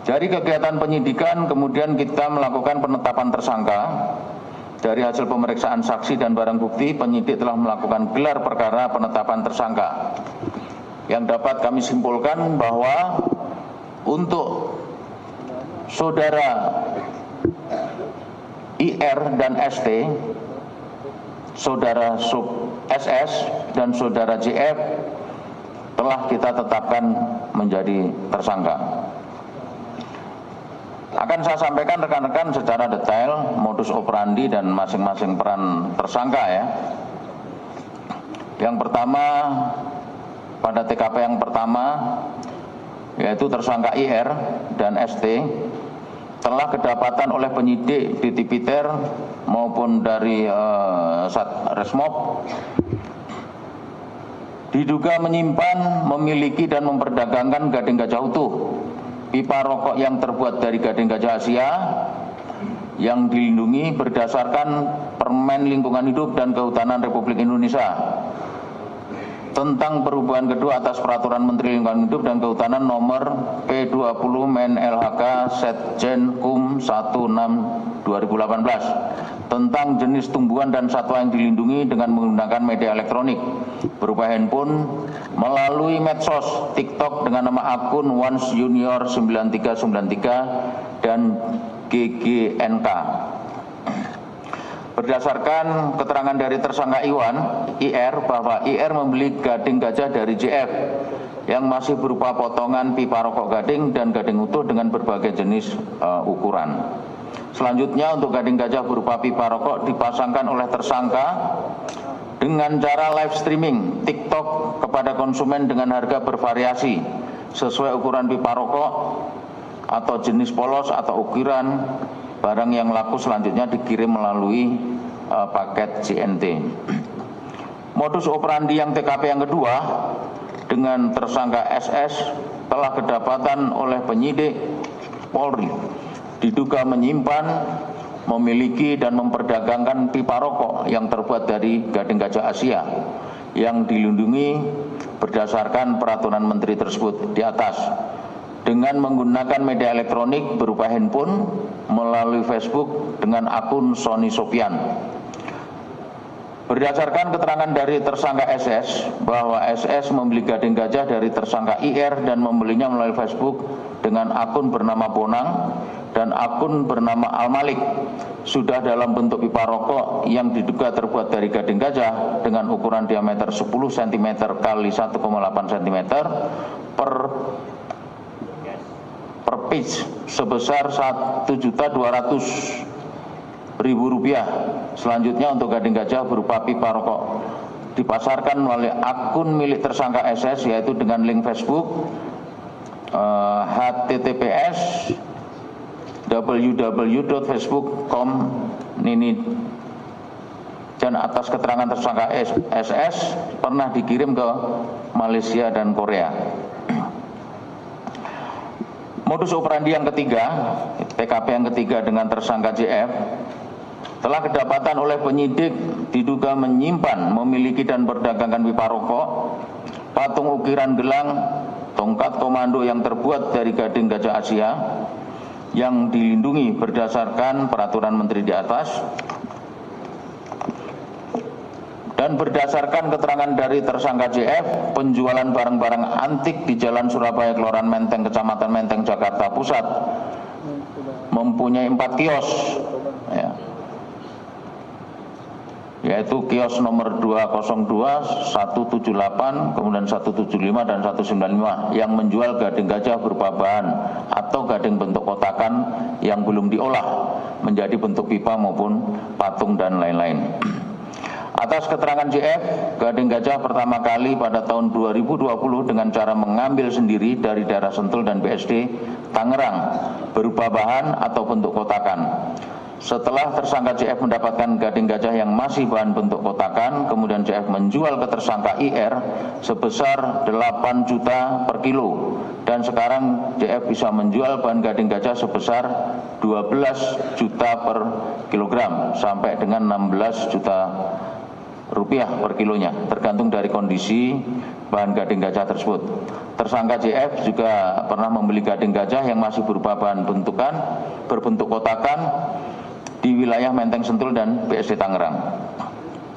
Dari kegiatan penyidikan kemudian kita melakukan penetapan tersangka. Dari hasil pemeriksaan saksi dan barang bukti, penyidik telah melakukan gelar perkara penetapan tersangka. Yang dapat kami simpulkan bahwa untuk saudara IR dan ST, saudara sub SS dan saudara JF telah kita tetapkan menjadi tersangka. Akan saya sampaikan rekan-rekan secara detail modus operandi dan masing-masing peran tersangka ya. Yang pertama, pada TKP yang pertama yaitu tersangka IR dan ST telah kedapatan oleh penyidik di Tipiter maupun dari Satreskrim diduga menyimpan, memiliki dan memperdagangkan gading gajah utuh, pipa rokok yang terbuat dari gading gajah Asia yang dilindungi berdasarkan Permen Lingkungan Hidup dan Kehutanan Republik Indonesia tentang perubahan kedua atas Peraturan Menteri Lingkungan Hidup dan Kehutanan nomor P20 Men LHK Setjen Kum 16 2018 tentang jenis tumbuhan dan satwa yang dilindungi dengan menggunakan media elektronik berupa handphone melalui medsos TikTok dengan nama akun Once Junior 9393 dan GGNK. Berdasarkan keterangan dari tersangka IR bahwa IR membeli gading gajah dari JF yang masih berupa potongan pipa rokok gading dan gading utuh dengan berbagai jenis ukuran. Selanjutnya untuk gading gajah berupa pipa rokok dipasangkan oleh tersangka dengan cara live streaming TikTok kepada konsumen dengan harga bervariasi sesuai ukuran pipa rokok atau jenis polos atau ukiran. Barang yang laku selanjutnya dikirim melalui paket JNT. Modus operandi yang TKP yang kedua dengan tersangka SS telah kedapatan oleh penyidik Polri diduga menyimpan, memiliki dan memperdagangkan pipa rokok yang terbuat dari gading gajah Asia yang dilindungi berdasarkan peraturan menteri tersebut di atas dengan menggunakan media elektronik berupa handphone melalui Facebook dengan akun Sony Sopian. Berdasarkan keterangan dari tersangka SS bahwa SS membeli gading gajah dari tersangka IR dan membelinya melalui Facebook dengan akun bernama Bonang dan akun bernama Al-Malik sudah dalam bentuk pipa rokok yang diduga terbuat dari gading gajah dengan ukuran diameter 10 cm kali 1,8 cm per pitch sebesar Rp1.200.000. Selanjutnya untuk gading gajah berupa pipa rokok dipasarkan melalui akun milik tersangka SS yaitu dengan link Facebook https www.facebook.com Nini dan atas keterangan tersangka SS pernah dikirim ke Malaysia dan Korea. Modus operandi yang ketiga, TKP yang ketiga dengan tersangka JF telah kedapatan oleh penyidik diduga menyimpan, memiliki dan berdagangkan pipa rokok, patung ukiran gelang, tongkat komando yang terbuat dari gading gajah Asia yang dilindungi berdasarkan peraturan menteri di atas. Dan berdasarkan keterangan dari tersangka JF, penjualan barang-barang antik di Jalan Surabaya, Kelurahan Menteng, Kecamatan Menteng, Jakarta Pusat mempunyai 4 kios ya, yaitu kios nomor 202, 178, kemudian 175 dan 195 yang menjual gading gajah berupa bahan atau gading bentuk kotakan yang belum diolah menjadi bentuk pipa maupun patung dan lain-lain. Atas keterangan JF, gading gajah pertama kali pada tahun 2020 dengan cara mengambil sendiri dari daerah Sentul dan BSD Tangerang berupa bahan atau bentuk kotakan. Setelah tersangka JF mendapatkan gading gajah yang masih bahan bentuk kotakan, kemudian JF menjual ke tersangka IR sebesar 8 juta per kilo. Dan sekarang JF bisa menjual bahan gading gajah sebesar 12 juta per kilogram sampai dengan 16 juta per kilonya, tergantung dari kondisi bahan gading gajah tersebut. Tersangka JF juga pernah membeli gading gajah yang masih berupa bahan bentukan berbentuk kotakan di wilayah Menteng Sentul dan BSD Tangerang.